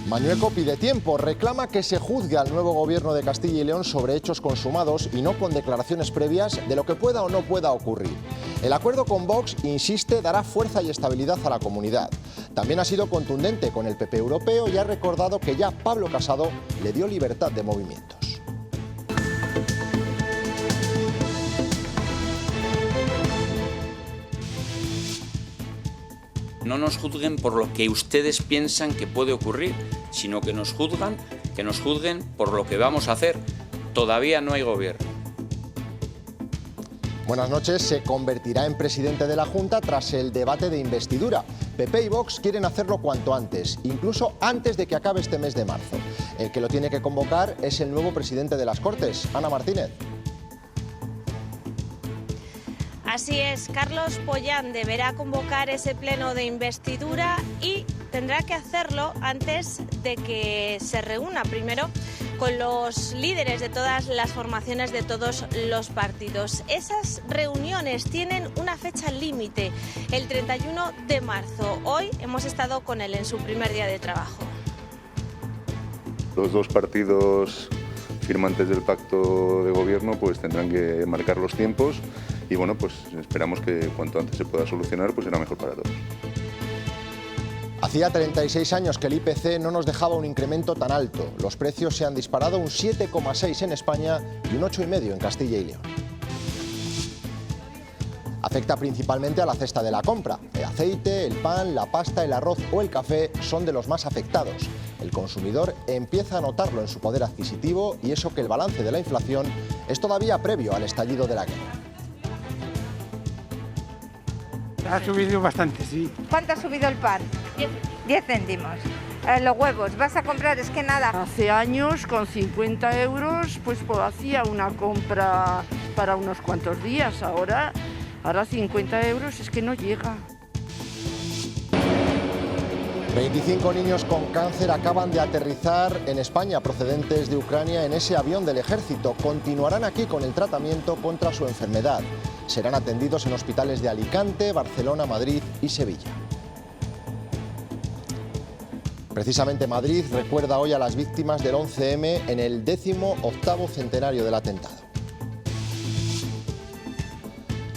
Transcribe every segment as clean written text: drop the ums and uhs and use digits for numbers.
Mañueco pide tiempo, reclama que se juzgue al nuevo gobierno de Castilla y León sobre hechos consumados y no con declaraciones previas de lo que pueda o no pueda ocurrir. El acuerdo con Vox, insiste, dará fuerza y estabilidad a la comunidad. También ha sido contundente con el PP europeo y ha recordado que ya Pablo Casado le dio libertad de movimientos. No nos juzguen por lo que ustedes piensan que puede ocurrir, sino que nos juzguen por lo que vamos a hacer. Todavía no hay gobierno. Buenas noches. Se convertirá en presidente de la Junta tras el debate de investidura. PP y Vox quieren hacerlo cuanto antes, incluso antes de que acabe este mes de marzo. El que lo tiene que convocar es el nuevo presidente de las Cortes, Ana Martínez. Así es, Carlos Pollán deberá convocar ese pleno de investidura y tendrá que hacerlo antes de que se reúna primero con los líderes de todas las formaciones de todos los partidos. Esas reuniones tienen una fecha límite, el 31 de marzo. Hoy hemos estado con él en su primer día de trabajo. Los dos partidos firmantes del pacto de gobierno pues tendrán que marcar los tiempos y bueno, pues esperamos que cuanto antes se pueda solucionar, pues será mejor para todos. Hacía 36 años que el IPC no nos dejaba un incremento tan alto. Los precios se han disparado un 7,6 en España y un 8,5 en Castilla y León. Afecta principalmente a la cesta de la compra. El aceite, el pan, la pasta, el arroz o el café son de los más afectados. El consumidor empieza a notarlo en su poder adquisitivo y eso que el balance de la inflación es todavía previo al estallido de la guerra. Ha subido bastante, sí. ¿Cuánto ha subido el pan? 10 céntimos. Los huevos, ¿vas a comprar? Es que nada. Hace años, con 50 euros, pues hacía una compra para unos cuantos días. Ahora 50 euros es que no llega. 25 niños con cáncer acaban de aterrizar en España procedentes de Ucrania en ese avión del ejército. Continuarán aquí con el tratamiento contra su enfermedad. Serán atendidos en hospitales de Alicante, Barcelona, Madrid y Sevilla. Precisamente Madrid recuerda hoy a las víctimas del 11M en el 18º centenario del atentado.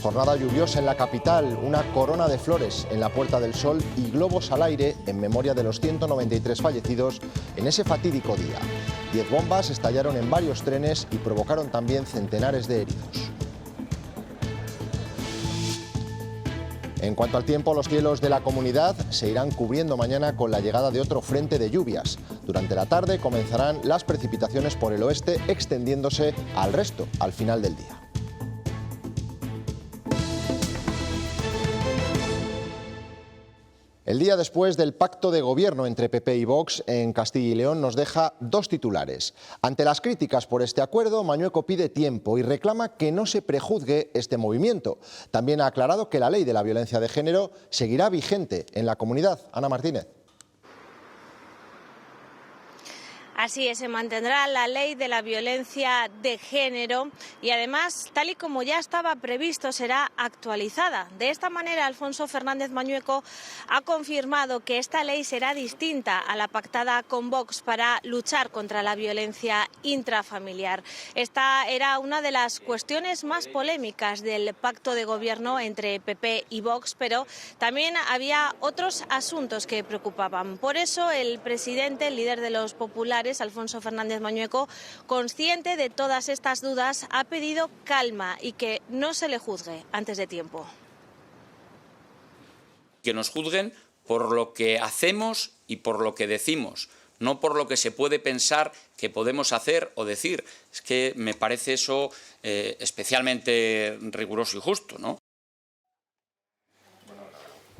Jornada lluviosa en la capital, una corona de flores en la Puerta del Sol y globos al aire en memoria de los 193 fallecidos en ese fatídico día. 10 bombas estallaron en varios trenes y provocaron también centenares de heridos. En cuanto al tiempo, los cielos de la comunidad se irán cubriendo mañana con la llegada de otro frente de lluvias. Durante la tarde comenzarán las precipitaciones por el oeste, extendiéndose al resto al final del día. El día después del pacto de gobierno entre PP y Vox en Castilla y León nos deja dos titulares. Ante las críticas por este acuerdo, Mañueco pide tiempo y reclama que no se prejuzgue este movimiento. También ha aclarado que la ley de la violencia de género seguirá vigente en la comunidad. Ana Martínez. Así es, se mantendrá la ley de la violencia de género y además, tal y como ya estaba previsto, será actualizada. De esta manera, Alfonso Fernández Mañueco ha confirmado que esta ley será distinta a la pactada con Vox para luchar contra la violencia intrafamiliar. Esta era una de las cuestiones más polémicas del pacto de gobierno entre PP y Vox, pero también había otros asuntos que preocupaban. Por eso, el presidente, el líder de los populares, Alfonso Fernández Mañueco, consciente de todas estas dudas, ha pedido calma y que no se le juzgue antes de tiempo. Que nos juzguen por lo que hacemos y por lo que decimos, no por lo que se puede pensar que podemos hacer o decir. Es que me parece eso especialmente riguroso y justo, ¿no?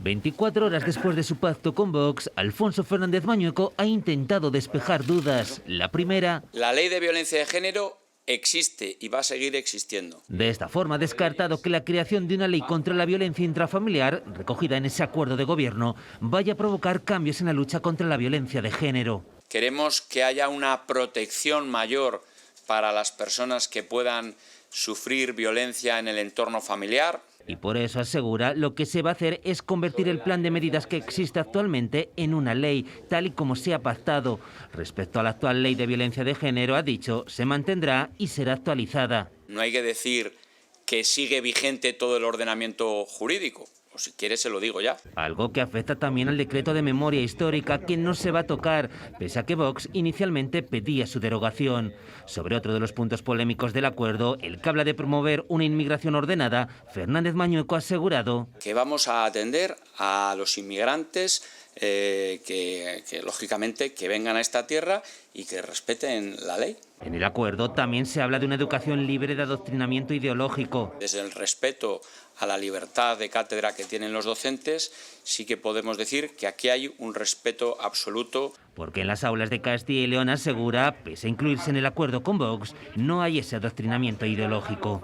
24 horas después de su pacto con Vox, Alfonso Fernández Mañueco ha intentado despejar dudas. La primera: la ley de violencia de género existe y va a seguir existiendo. De esta forma ha descartado que la creación de una ley contra la violencia intrafamiliar, recogida en ese acuerdo de gobierno, vaya a provocar cambios en la lucha contra la violencia de género. Queremos que haya una protección mayor para las personas que puedan sufrir violencia en el entorno familiar. Y por eso asegura lo que se va a hacer es convertir el plan de medidas que existe actualmente en una ley, tal y como se ha pactado. Respecto a la actual ley de violencia de género, ha dicho, se mantendrá y será actualizada. No hay que decir que sigue vigente todo el ordenamiento jurídico. O si quiere se lo digo ya. Algo que afecta también al decreto de memoria histórica, que no se va a tocar, pese a que Vox inicialmente pedía su derogación. Sobre otro de los puntos polémicos del acuerdo, el que habla de promover una inmigración ordenada, Fernández Mañueco ha asegurado que vamos a atender a los inmigrantes que lógicamente que vengan a esta tierra y que respeten la ley. En el acuerdo también se habla de una educación libre de adoctrinamiento ideológico. Desde el respeto a la libertad de cátedra que tienen los docentes, sí que podemos decir que aquí hay un respeto absoluto. Porque en las aulas de Castilla y León, asegura, pese a incluirse en el acuerdo con Vox, no hay ese adoctrinamiento ideológico.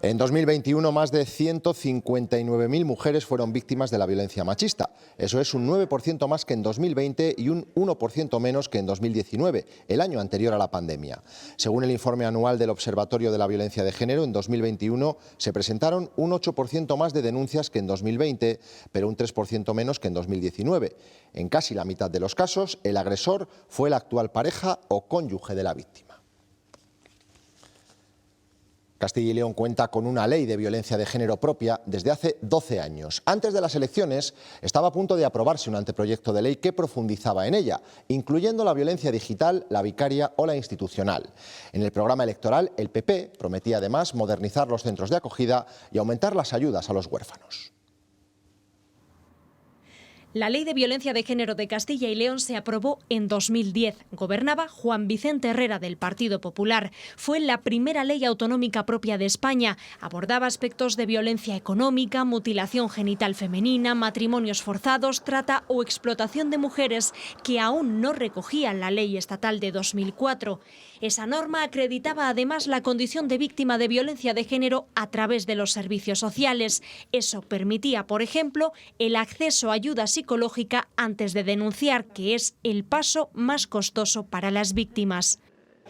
En 2021, más de 159.000 mujeres fueron víctimas de la violencia machista. Eso es un 9% más que en 2020 y un 1% menos que en 2019, el año anterior a la pandemia. Según el informe anual del Observatorio de la Violencia de Género, en 2021 se presentaron un 8% más de denuncias que en 2020, pero un 3% menos que en 2019. En casi la mitad de los casos, el agresor fue la actual pareja o cónyuge de la víctima. Castilla y León cuenta con una ley de violencia de género propia desde hace 12 años. Antes de las elecciones estaba a punto de aprobarse un anteproyecto de ley que profundizaba en ella, incluyendo la violencia digital, la vicaria o la institucional. En el programa electoral, el PP prometía además modernizar los centros de acogida y aumentar las ayudas a los huérfanos. La Ley de Violencia de Género de Castilla y León se aprobó en 2010. Gobernaba Juan Vicente Herrera del Partido Popular. Fue la primera ley autonómica propia de España. Abordaba aspectos de violencia económica, mutilación genital femenina, matrimonios forzados, trata o explotación de mujeres que aún no recogía la Ley Estatal de 2004. Esa norma acreditaba además la condición de víctima de violencia de género a través de los servicios sociales. Eso permitía, por ejemplo, el acceso a ayuda psicológica antes de denunciar, que es el paso más costoso para las víctimas.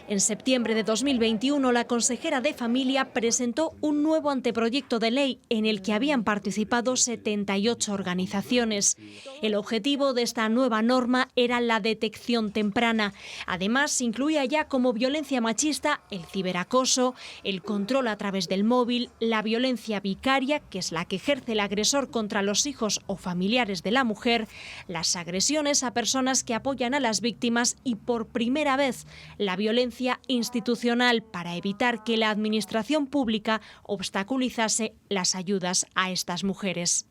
En septiembre de 2021, la consejera de Familia presentó un nuevo anteproyecto de ley en el que habían participado 78 organizaciones. El objetivo de esta nueva norma era la detección temprana. Además, incluía ya como violencia machista el ciberacoso, el control a través del móvil, la violencia vicaria, que es la que ejerce el agresor contra los hijos o familiares de la mujer, las agresiones a personas que apoyan a las víctimas y, por primera vez, la violencia institucional, para evitar que la administración pública obstaculizase las ayudas a estas mujeres.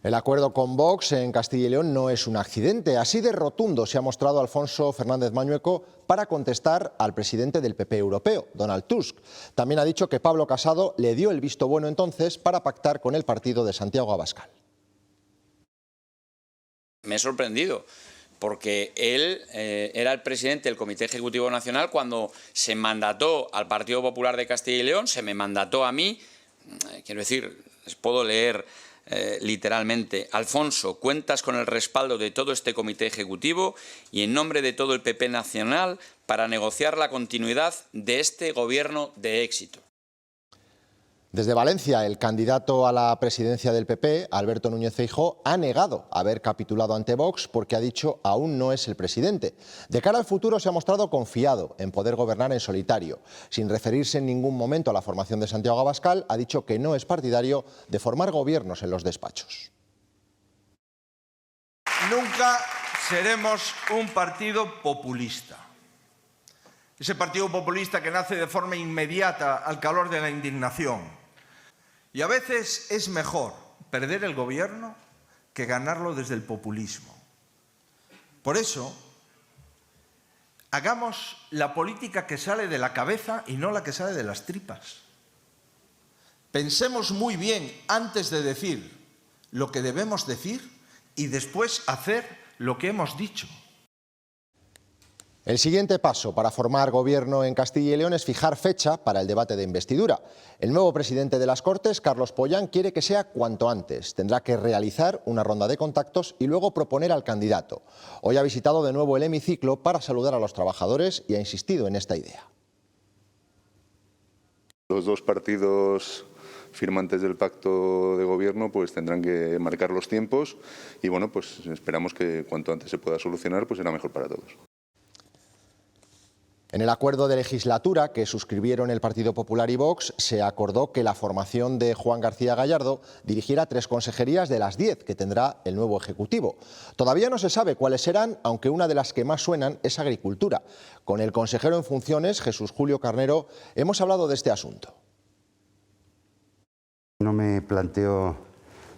El acuerdo con Vox en Castilla y León no es un accidente. Así de rotundo se ha mostrado Alfonso Fernández Mañueco para contestar al presidente del PP europeo, Donald Tusk. También ha dicho que Pablo Casado le dio el visto bueno entonces para pactar con el partido de Santiago Abascal. Me he sorprendido, porque él era el presidente del Comité Ejecutivo Nacional cuando se mandató al Partido Popular de Castilla y León, se me mandató a mí. Quiero decir, les puedo leer literalmente: Alfonso, cuentas con el respaldo de todo este Comité Ejecutivo y en nombre de todo el PP nacional para negociar la continuidad de este gobierno de éxito. Desde Valencia, el candidato a la presidencia del PP, Alberto Núñez Feijóo, ha negado haber capitulado ante Vox porque ha dicho aún no es el presidente. De cara al futuro se ha mostrado confiado en poder gobernar en solitario. Sin referirse en ningún momento a la formación de Santiago Abascal, ha dicho que no es partidario de formar gobiernos en los despachos. Nunca seremos un partido populista. Ese partido populista que nace de forma inmediata al calor de la indignación. Y a veces es mejor perder el gobierno que ganarlo desde el populismo. Por eso, hagamos la política que sale de la cabeza y no la que sale de las tripas. Pensemos muy bien antes de decir lo que debemos decir y después hacer lo que hemos dicho. El siguiente paso para formar gobierno en Castilla y León es fijar fecha para el debate de investidura. El nuevo presidente de las Cortes, Carlos Pollán, quiere que sea cuanto antes. Tendrá que realizar una ronda de contactos y luego proponer al candidato. Hoy ha visitado de nuevo el hemiciclo para saludar a los trabajadores y ha insistido en esta idea. Los dos partidos firmantes del pacto de gobierno pues tendrán que marcar los tiempos y bueno, pues esperamos que cuanto antes se pueda solucionar, pues será mejor para todos. En el acuerdo de legislatura que suscribieron el Partido Popular y Vox se acordó que la formación de Juan García Gallardo dirigiera 3 consejerías de las 10 que tendrá el nuevo Ejecutivo. Todavía no se sabe cuáles serán, aunque una de las que más suenan es Agricultura. Con el consejero en funciones, Jesús Julio Carnero, hemos hablado de este asunto. No me planteo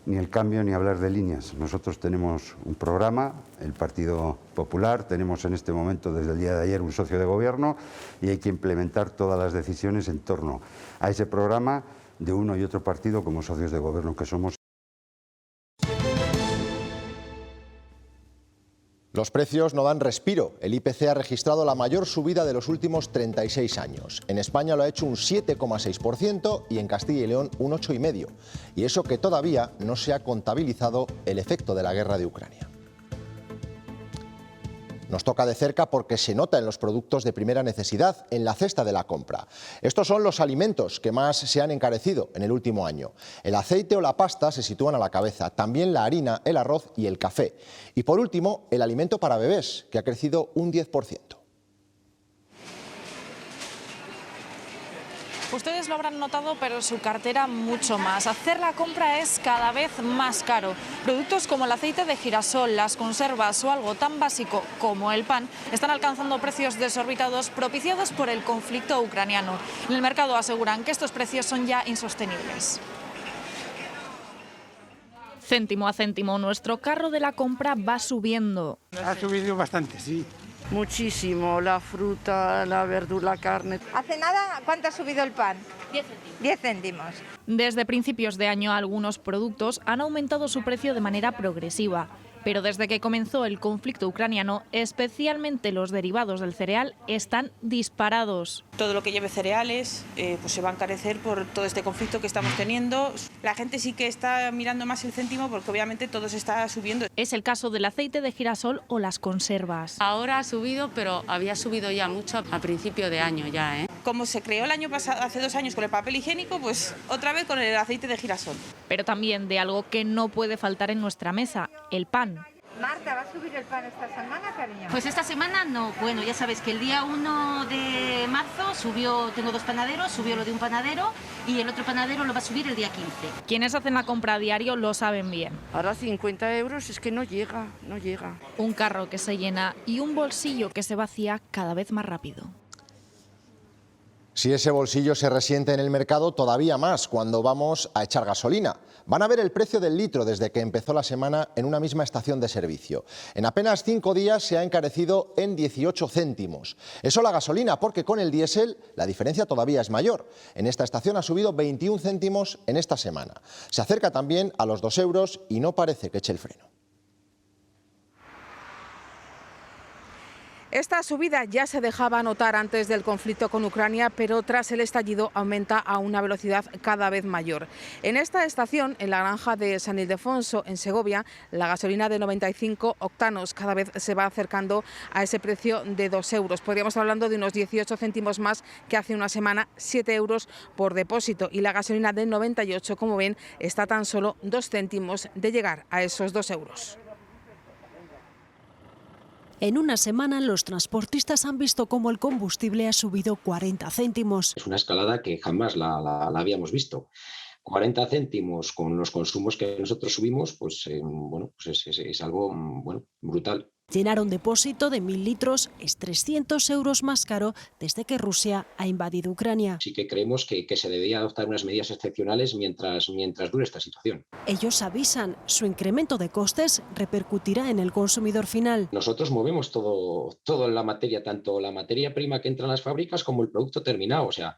ni el cambio ni hablar de líneas. Nosotros tenemos un programa, el Partido Popular, tenemos en este momento desde el día de ayer un socio de gobierno y hay que implementar todas las decisiones en torno a ese programa de uno y otro partido como socios de gobierno que somos. Los precios no dan respiro. El IPC ha registrado la mayor subida de los últimos 36 años. En España lo ha hecho un 7,6% y en Castilla y León un 8,5%. Y eso que todavía no se ha contabilizado el efecto de la guerra de Ucrania. Nos toca de cerca porque se nota en los productos de primera necesidad, en la cesta de la compra. Estos son los alimentos que más se han encarecido en el último año. El aceite o la pasta se sitúan a la cabeza, también la harina, el arroz y el café. Y por último, el alimento para bebés, que ha crecido un 10%. Ustedes lo habrán notado, pero su cartera mucho más. Hacer la compra es cada vez más caro. Productos como el aceite de girasol, las conservas o algo tan básico como el pan están alcanzando precios desorbitados propiciados por el conflicto ucraniano. En el mercado aseguran que estos precios son ya insostenibles. Céntimo a céntimo, nuestro carro de la compra va subiendo. Ha subido bastante, sí. Muchísimo, la fruta, la verdura, la carne. Hace nada, ¿cuánto ha subido el pan? 10 céntimos. 10 céntimos. Desde principios de año, algunos productos han aumentado su precio de manera progresiva. Pero desde que comenzó el conflicto ucraniano, especialmente los derivados del cereal están disparados. Todo lo que lleve cereales pues se va a encarecer por todo este conflicto que estamos teniendo. La gente sí que está mirando más el céntimo porque obviamente todo se está subiendo. Es el caso del aceite de girasol o las conservas. Ahora ha subido, pero había subido ya mucho a principio de año ya, ¿eh? Como se creó el año pasado, hace 2 años con el papel higiénico, pues otra vez con el aceite de girasol. Pero también de algo que no puede faltar en nuestra mesa, el pan. Marta, ¿va a subir el pan esta semana, cariño? Pues esta semana no. Bueno, ya sabes que el día 1 de marzo subió, tengo 2 panaderos, subió lo de un panadero y el otro panadero lo va a subir el día 15. Quienes hacen la compra a diario lo saben bien. Ahora 50 euros es que no llega, no llega. Un carro que se llena y un bolsillo que se vacía cada vez más rápido. Si ese bolsillo se resiente en el mercado, todavía más cuando vamos a echar gasolina. Van a ver el precio del litro desde que empezó la semana en una misma estación de servicio. En apenas 5 días se ha encarecido en 18 céntimos. Eso la gasolina, porque con el diésel la diferencia todavía es mayor. En esta estación ha subido 21 céntimos en esta semana. Se acerca también a los 2 euros y no parece que eche el freno. Esta subida ya se dejaba notar antes del conflicto con Ucrania, pero tras el estallido aumenta a una velocidad cada vez mayor. En esta estación, en la granja de San Ildefonso, en Segovia, la gasolina de 95 octanos cada vez se va acercando a ese precio de 2 euros. Podríamos estar hablando de unos 18 céntimos más que hace una semana, 7 euros por depósito. Y la gasolina de 98, como ven, está tan solo 2 céntimos de llegar a esos 2 euros. En una semana, los transportistas han visto cómo el combustible ha subido 40 céntimos. Es una escalada que jamás la habíamos visto. 40 céntimos con los consumos que nosotros subimos, pues es algo brutal. Llenar un depósito de 1.000 litros es 300 euros más caro desde que Rusia ha invadido Ucrania. Sí que creemos que se debería adoptar unas medidas excepcionales mientras dure esta situación. Ellos avisan, su incremento de costes repercutirá en el consumidor final. Nosotros movemos todo en la materia, tanto la materia prima que entra en las fábricas como el producto terminado. O sea,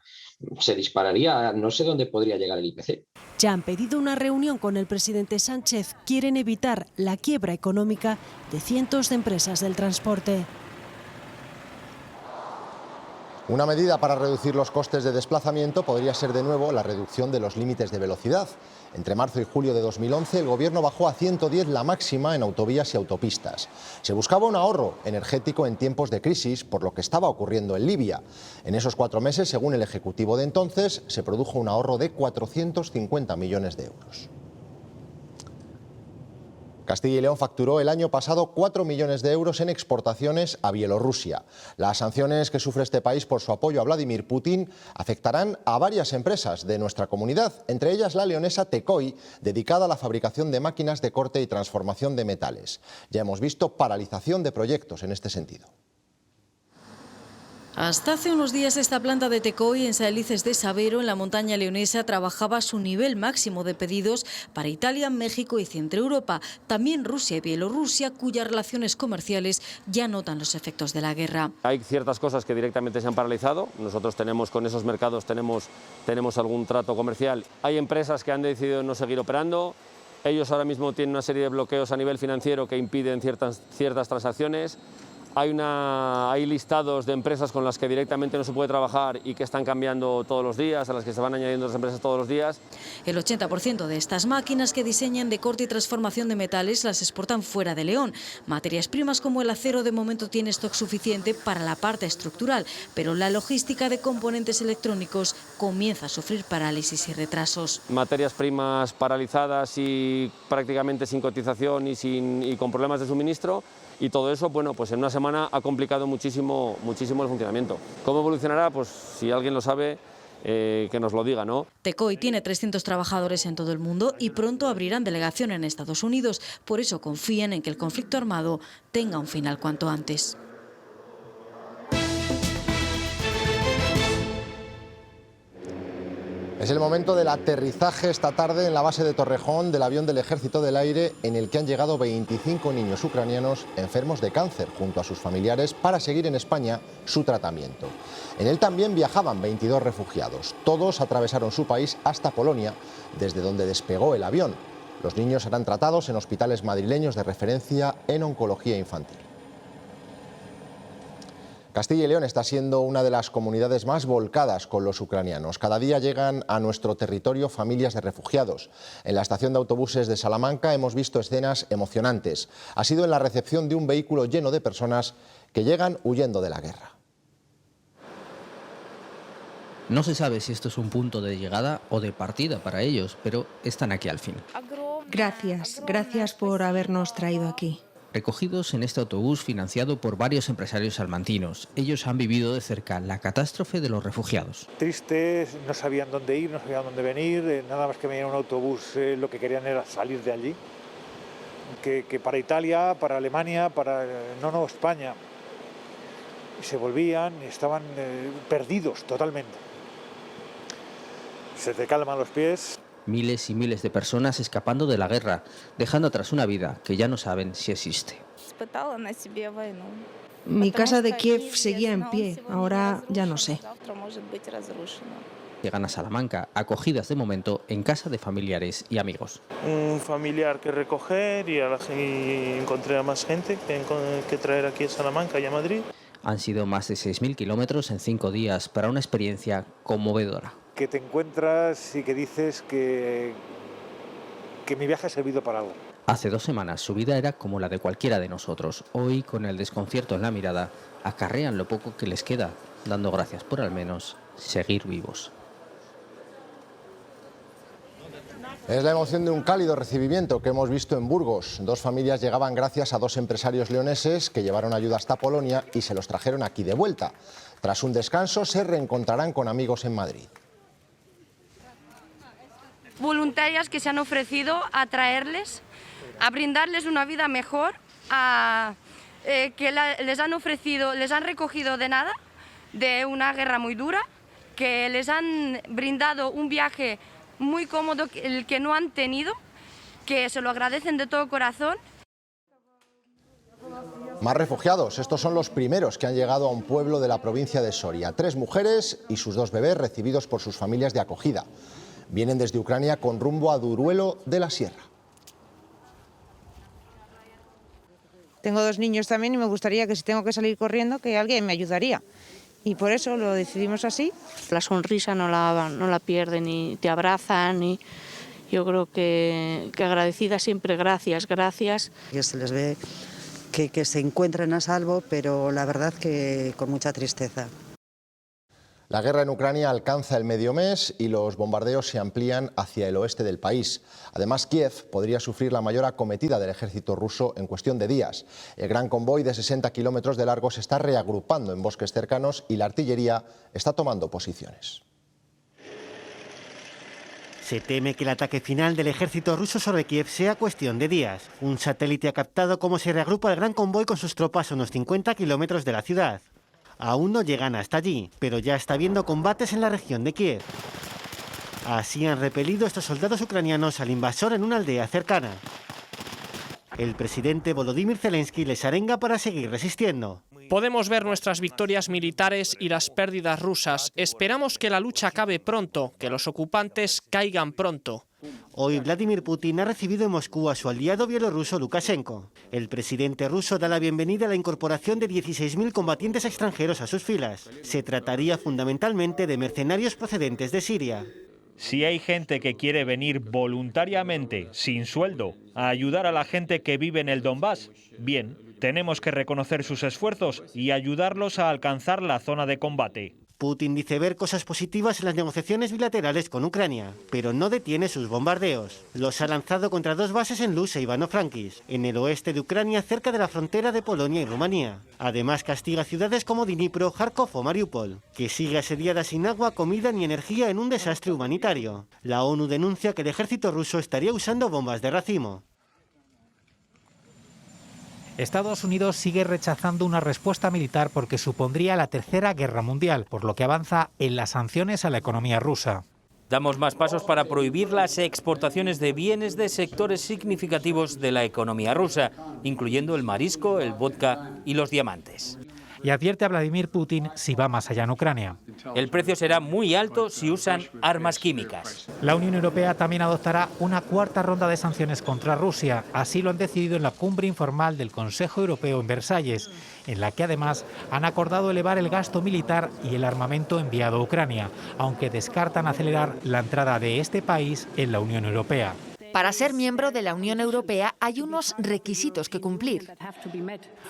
se dispararía, no sé dónde podría llegar el IPC. Ya han pedido una reunión con el presidente Sánchez. Quieren evitar la quiebra económica de cientos de empresas del transporte. Una medida para reducir los costes de desplazamiento podría ser de nuevo la reducción de los límites de velocidad. Entre marzo y julio de 2011 el Gobierno bajó a 110 la máxima en autovías y autopistas. Se buscaba un ahorro energético en tiempos de crisis por lo que estaba ocurriendo en Libia. En esos 4 meses, según el Ejecutivo de entonces, se produjo un ahorro de 450 millones de euros. Castilla y León facturó el año pasado 4 millones de euros en exportaciones a Bielorrusia. Las sanciones que sufre este país por su apoyo a Vladimir Putin afectarán a varias empresas de nuestra comunidad, entre ellas la leonesa Tecoy, dedicada a la fabricación de máquinas de corte y transformación de metales. Ya hemos visto paralización de proyectos en este sentido. Hasta hace unos días esta planta de Tecoy en Saelices de Sabero, en la montaña leonesa, trabajaba a su nivel máximo de pedidos para Italia, México y Centro Europa. También Rusia y Bielorrusia, cuyas relaciones comerciales ya notan los efectos de la guerra. Hay ciertas cosas que directamente se han paralizado. Nosotros tenemos con esos mercados tenemos algún trato comercial. Hay empresas que han decidido no seguir operando. Ellos ahora mismo tienen una serie de bloqueos a nivel financiero que impiden ciertas transacciones. Hay listados de empresas con las que directamente no se puede trabajar y que están cambiando todos los días, a las que se van añadiendo las empresas todos los días. El 80% de estas máquinas que diseñan de corte y transformación de metales las exportan fuera de León. Materias primas como el acero de momento tiene stock suficiente para la parte estructural, pero la logística de componentes electrónicos comienza a sufrir parálisis y retrasos. Materias primas paralizadas y prácticamente sin cotización y con problemas de suministro. Y todo eso, bueno, pues en una semana ha complicado muchísimo el funcionamiento. ¿Cómo evolucionará? Pues si alguien lo sabe, que nos lo diga, ¿no? Tecoy tiene 300 trabajadores en todo el mundo y pronto abrirán delegación en Estados Unidos. Por eso confían en que el conflicto armado tenga un final cuanto antes. Es el momento del aterrizaje esta tarde en la base de Torrejón del avión del Ejército del Aire, en el que han llegado 25 niños ucranianos enfermos de cáncer junto a sus familiares para seguir en España su tratamiento. En él también viajaban 22 refugiados. Todos atravesaron su país hasta Polonia, desde donde despegó el avión. Los niños serán tratados en hospitales madrileños de referencia en oncología infantil. Castilla y León está siendo una de las comunidades más volcadas con los ucranianos. Cada día llegan a nuestro territorio familias de refugiados. En la estación de autobuses de Salamanca hemos visto escenas emocionantes. Ha sido en la recepción de un vehículo lleno de personas que llegan huyendo de la guerra. No se sabe si esto es un punto de llegada o de partida para ellos, pero están aquí al fin. Gracias por habernos traído aquí. Recogidos en este autobús financiado por varios empresarios salmantinos. Ellos han vivido de cerca la catástrofe de los refugiados. Tristes, no sabían dónde ir, no sabían dónde venir, nada más que venir en un autobús lo que querían era salir de allí. Que para Italia, para Alemania, para España. Y se volvían y estaban perdidos totalmente. Se te calman los pies. Miles y miles de personas escapando de la guerra, dejando atrás una vida que ya no saben si existe. Mi casa de Kiev seguía en pie, ahora ya no sé. Llegan a Salamanca, acogidas de momento en casa de familiares y amigos. Un familiar que recoger y encontré a más gente que traer aquí a Salamanca y a Madrid. Han sido más de 6.000 kilómetros en 5 días para una experiencia conmovedora. Que te encuentras y que dices que mi viaje ha servido para algo. Hace 2 semanas su vida era como la de cualquiera de nosotros. Hoy, con el desconcierto en la mirada, acarrean lo poco que les queda, dando gracias por al menos seguir vivos. Es la emoción de un cálido recibimiento que hemos visto en Burgos. 2 familias llegaban gracias a 2 empresarios leoneses que llevaron ayuda hasta Polonia y se los trajeron aquí de vuelta. Tras un descanso se reencontrarán con amigos en Madrid. Voluntarias que se han ofrecido a traerles, a brindarles una vida mejor, que les han recogido de nada, de una guerra muy dura, que les han brindado un viaje muy cómodo, el que no han tenido, que se lo agradecen de todo corazón. Más refugiados. Estos son los primeros que han llegado a un pueblo de la provincia de Soria. 3 mujeres y sus 2 bebés recibidos por sus familias de acogida. Vienen desde Ucrania con rumbo a Duruelo de la Sierra. Tengo 2 niños también y me gustaría que si tengo que salir corriendo que alguien me ayudaría. y por eso lo decidimos así. La sonrisa no la pierden y te abrazan y yo creo que agradecida siempre, gracias. Que se les ve que se encuentran a salvo, pero la verdad que con mucha tristeza. La guerra en Ucrania alcanza el medio mes y los bombardeos se amplían hacia el oeste del país. Además, Kiev podría sufrir la mayor acometida del ejército ruso en cuestión de días. El gran convoy de 60 kilómetros de largo se está reagrupando en bosques cercanos y la artillería está tomando posiciones. Se teme que el ataque final del ejército ruso sobre Kiev sea cuestión de días. Un satélite ha captado cómo se reagrupa el gran convoy con sus tropas a unos 50 kilómetros de la ciudad. Aún no llegan hasta allí, pero ya está habiendo combates en la región de Kiev. Así han repelido estos soldados ucranianos al invasor en una aldea cercana. El presidente Volodymyr Zelensky les arenga para seguir resistiendo. Podemos ver nuestras victorias militares y las pérdidas rusas. Esperamos que la lucha acabe pronto, que los ocupantes caigan pronto. Hoy Vladimir Putin ha recibido en Moscú a su aliado bielorruso Lukashenko. El presidente ruso da la bienvenida a la incorporación de 16.000 combatientes extranjeros a sus filas. Se trataría fundamentalmente de mercenarios procedentes de Siria. Si hay gente que quiere venir voluntariamente, sin sueldo, a ayudar a la gente que vive en el Donbass, bien, tenemos que reconocer sus esfuerzos y ayudarlos a alcanzar la zona de combate. Putin dice ver cosas positivas en las negociaciones bilaterales con Ucrania, pero no detiene sus bombardeos. Los ha lanzado contra 2 bases en Luz e Ivano-Frankivsk, en el oeste de Ucrania, cerca de la frontera de Polonia y Rumanía. Además castiga ciudades como Dnipro, Kharkov o Mariupol, que sigue asediada sin agua, comida ni energía en un desastre humanitario. La ONU denuncia que el ejército ruso estaría usando bombas de racimo. Estados Unidos sigue rechazando una respuesta militar porque supondría la Tercera Guerra Mundial, por lo que avanza en las sanciones a la economía rusa. Damos más pasos para prohibir las exportaciones de bienes de sectores significativos de la economía rusa, incluyendo el marisco, el vodka y los diamantes. Y advierte a Vladimir Putin si va más allá en Ucrania. El precio será muy alto si usan armas químicas. La Unión Europea también adoptará una 4ª ronda de sanciones contra Rusia. Así lo han decidido en la cumbre informal del Consejo Europeo en Versalles, en la que además han acordado elevar el gasto militar y el armamento enviado a Ucrania, aunque descartan acelerar la entrada de este país en la Unión Europea. Para ser miembro de la Unión Europea hay unos requisitos que cumplir.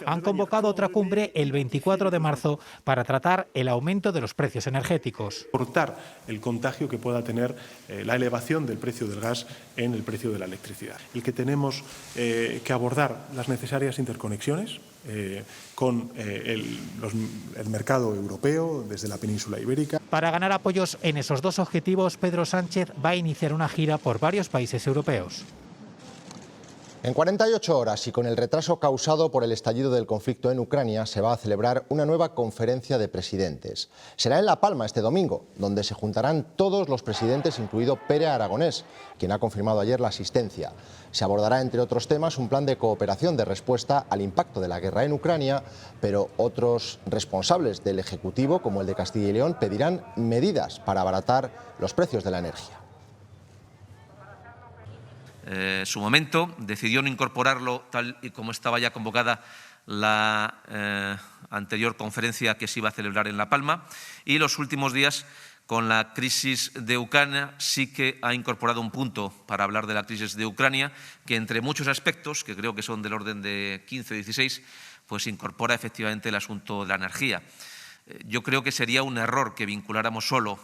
Han convocado otra cumbre el 24 de marzo para tratar el aumento de los precios energéticos. Cortar el contagio que pueda tener la elevación del precio del gas en el precio de la electricidad. Y que tenemos que abordar las necesarias interconexiones con el mercado europeo desde la península ibérica. Para ganar apoyos en esos 2 objetivos, Pedro Sánchez va a iniciar una gira por varios países europeos. En 48 horas y con el retraso causado por el estallido del conflicto en Ucrania, se va a celebrar una nueva conferencia de presidentes. Será en La Palma este domingo, donde se juntarán todos los presidentes, incluido Pere Aragonés, quien ha confirmado ayer la asistencia. Se abordará, entre otros temas, un plan de cooperación de respuesta al impacto de la guerra en Ucrania, pero otros responsables del Ejecutivo, como el de Castilla y León, pedirán medidas para abaratar los precios de la energía. Su momento decidió no incorporarlo tal y como estaba ya convocada la anterior conferencia que se iba a celebrar en La Palma, y los últimos días, con la crisis de Ucrania, sí que ha incorporado un punto para hablar de la crisis de Ucrania, que entre muchos aspectos, que creo que son del orden de 15 o 16, pues incorpora efectivamente el asunto de la energía. Yo creo que sería un error que vinculáramos solo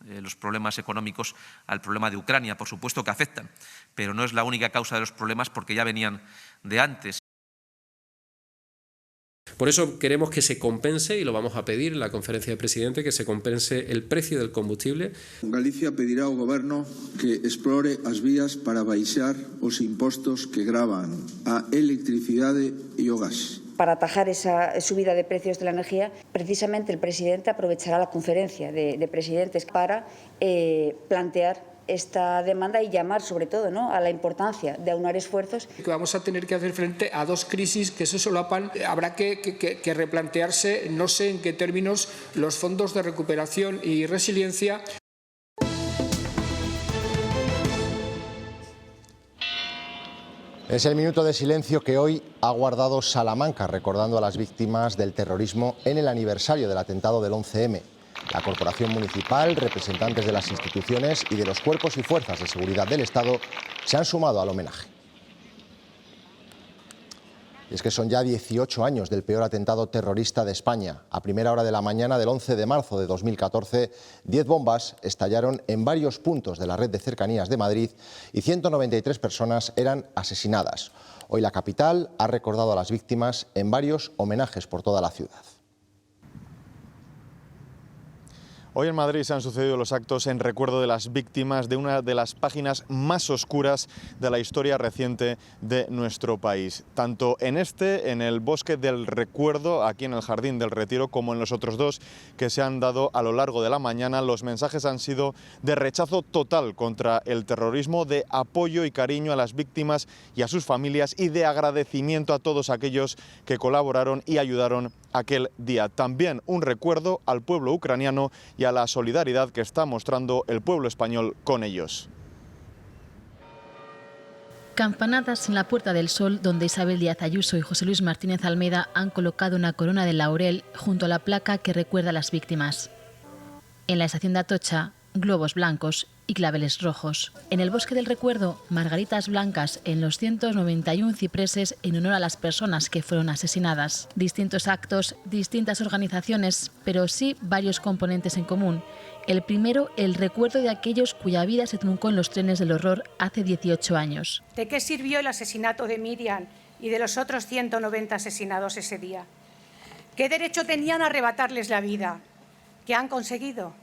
los problemas económicos al problema de Ucrania. Por supuesto que afectan, pero no es la única causa de los problemas, porque ya venían de antes. Por eso queremos que se compense, y lo vamos a pedir en la conferencia de presidentes, que se compense el precio del combustible. Galicia pedirá ao Goberno que explore as vías para baixar os impostos que gravan a electricidade e o gas. Para atajar esa subida de precios de la energía, precisamente el presidente aprovechará la conferencia de presidentes para plantear esta demanda y llamar sobre todo, ¿no?, a la importancia de aunar esfuerzos. Vamos a tener que hacer frente a 2 crisis que se solapan. Habrá que replantearse, no sé en qué términos, los fondos de recuperación y resiliencia. Es el minuto de silencio que hoy ha guardado Salamanca, recordando a las víctimas del terrorismo en el aniversario del atentado del 11M. La Corporación Municipal, representantes de las instituciones y de los cuerpos y fuerzas de seguridad del Estado se han sumado al homenaje. Y es que son ya 18 años del peor atentado terrorista de España. A primera hora de la mañana del 11 de marzo de 2014, 10 bombas estallaron en varios puntos de la red de cercanías de Madrid y 193 personas eran asesinadas. Hoy la capital ha recordado a las víctimas en varios homenajes por toda la ciudad. Hoy en Madrid se han sucedido los actos en recuerdo de las víctimas de una de las páginas más oscuras de la historia reciente de nuestro país. Tanto en el Bosque del Recuerdo, aquí en el Jardín del Retiro, como en los otros dos que se han dado a lo largo de la mañana, los mensajes han sido de rechazo total contra el terrorismo, de apoyo y cariño a las víctimas y a sus familias y de agradecimiento a todos aquellos que colaboraron y ayudaron aquel día. También un recuerdo al pueblo ucraniano y a la solidaridad que está mostrando el pueblo español con ellos. Campanadas en la Puerta del Sol, donde Isabel Díaz Ayuso y José Luis Martínez Almeida han colocado una corona de laurel junto a la placa que recuerda a las víctimas. En la estación de Atocha, globos blancos y claveles rojos. En el Bosque del Recuerdo, margaritas blancas en los 191 cipreses en honor a las personas que fueron asesinadas. Distintos actos, distintas organizaciones, pero sí varios componentes en común. El primero, el recuerdo de aquellos cuya vida se truncó en los trenes del horror hace 18 años. ¿De qué sirvió el asesinato de Miriam y de los otros 190 asesinados ese día? ¿Qué derecho tenían a arrebatarles la vida? ¿Qué han conseguido?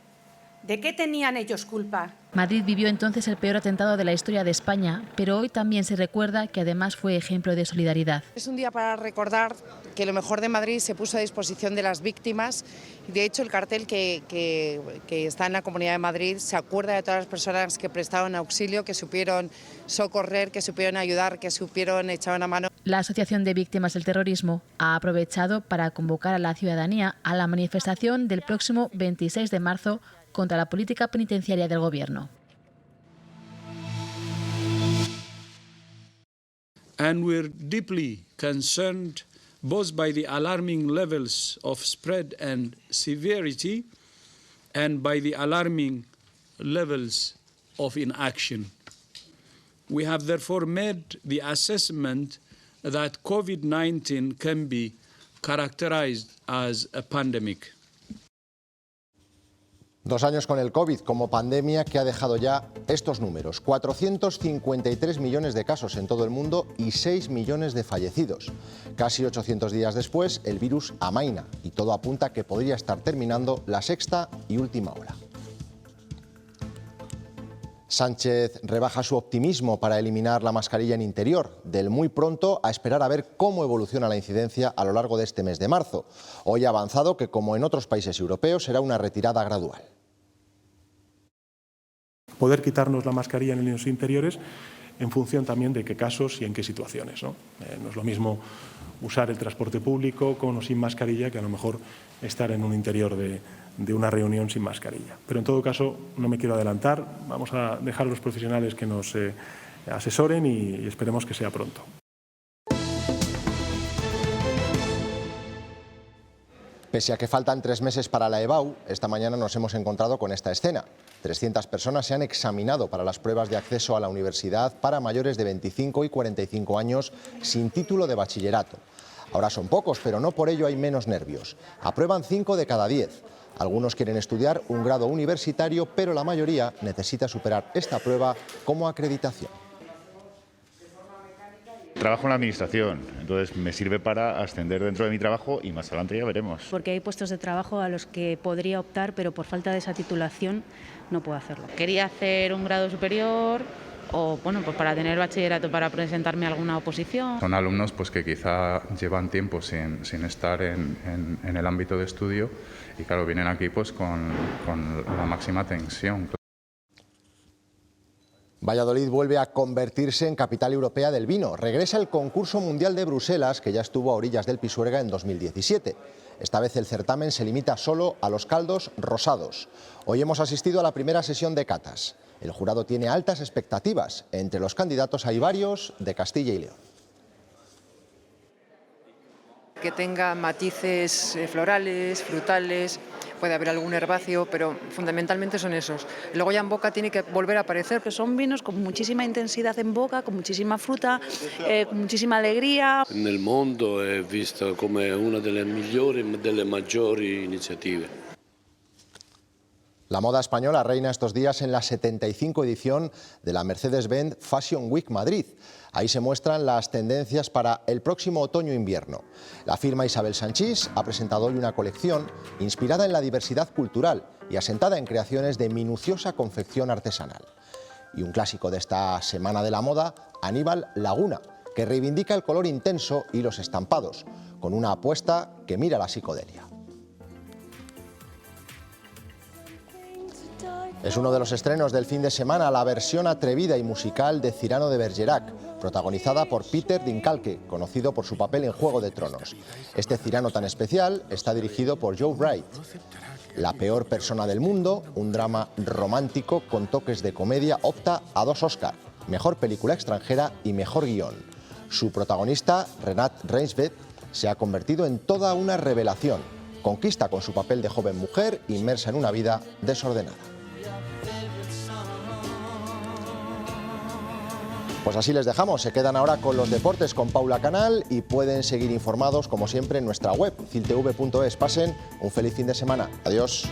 ¿De qué tenían ellos culpa? Madrid vivió entonces el peor atentado de la historia de España, pero hoy también se recuerda que además fue ejemplo de solidaridad. Es un día para recordar que lo mejor de Madrid se puso a disposición de las víctimas. De hecho, el cartel que está en la Comunidad de Madrid se acuerda de todas las personas que prestaron auxilio, que supieron socorrer, que supieron ayudar, que supieron echar una mano. La Asociación de Víctimas del Terrorismo ha aprovechado para convocar a la ciudadanía a la manifestación del próximo 26 de marzo contra la política penitenciaria del Gobierno. And we're deeply concerned both by the alarming levels of spread and severity and by the alarming levels of inaction. We have therefore made the assessment that COVID-19 can be characterized as a pandemic. 2 años con el COVID como pandemia que ha dejado ya estos números. 453 millones de casos en todo el mundo y 6 millones de fallecidos. Casi 800 días después, el virus amaina y todo apunta a que podría estar terminando la sexta y última ola. Sánchez rebaja su optimismo para eliminar la mascarilla en interior. Del muy pronto a esperar a ver cómo evoluciona la incidencia a lo largo de este mes de marzo. Hoy ha avanzado que, como en otros países europeos, será una retirada gradual. Poder quitarnos la mascarilla en los interiores en función también de qué casos y en qué situaciones, ¿no? No es lo mismo usar el transporte público con o sin mascarilla que a lo mejor estar en un interior de una reunión sin mascarilla. Pero en todo caso, no me quiero adelantar, vamos a dejar a los profesionales que nos asesoren y esperemos que sea pronto. Pese a que faltan 3 meses para la EBAU, esta mañana nos hemos encontrado con esta escena. 300 personas se han examinado para las pruebas de acceso a la universidad para mayores de 25 y 45 años sin título de bachillerato. Ahora son pocos, pero no por ello hay menos nervios. Aprueban 5 de cada 10. Algunos quieren estudiar un grado universitario, pero la mayoría necesita superar esta prueba como acreditación. Trabajo en la administración, entonces me sirve para ascender dentro de mi trabajo y más adelante ya veremos. Porque hay puestos de trabajo a los que podría optar, pero por falta de esa titulación no puedo hacerlo. Quería hacer un grado superior o, bueno, pues para tener bachillerato para presentarme a alguna oposición. Son alumnos pues que quizá llevan tiempo sin estar en el ámbito de estudio y claro, vienen aquí pues con la máxima tensión. Valladolid vuelve a convertirse en capital europea del vino. Regresa el concurso mundial de Bruselas, que ya estuvo a orillas del Pisuerga en 2017. Esta vez el certamen se limita solo a los caldos rosados. Hoy hemos asistido a la primera sesión de catas. El jurado tiene altas expectativas. Entre los candidatos hay varios de Castilla y León. Que tenga matices florales, frutales, puede haber algún herbáceo, pero fundamentalmente son esos. Luego ya en boca tiene que volver a aparecer. Que son vinos con muchísima intensidad en boca, con muchísima fruta, con muchísima alegría. Nel mondo è vista come una delle migliori e delle maggiori iniziative. La moda española reina estos días en la 75 edición de la Mercedes-Benz Fashion Week Madrid. Ahí se muestran las tendencias para el próximo otoño-invierno. La firma Isabel Sanchís ha presentado hoy una colección inspirada en la diversidad cultural y asentada en creaciones de minuciosa confección artesanal. Y un clásico de esta Semana de la Moda, Aníbal Laguna, que reivindica el color intenso y los estampados, con una apuesta que mira la psicodelia. Es uno de los estrenos del fin de semana, la versión atrevida y musical de Cyrano de Bergerac, protagonizada por Peter Dinklage, conocido por su papel en Juego de Tronos. Este Cyrano tan especial está dirigido por Joe Wright. La peor persona del mundo, un drama romántico con toques de comedia, opta a 2 Oscar, Mejor Película Extranjera y Mejor Guión. Su protagonista, Renate Reinsve, se ha convertido en toda una revelación. Conquista con su papel de joven mujer inmersa en una vida desordenada. Pues así les dejamos, se quedan ahora con los deportes con Paula Canal y pueden seguir informados como siempre en nuestra web, ciltv.es. Pasen un feliz fin de semana. Adiós.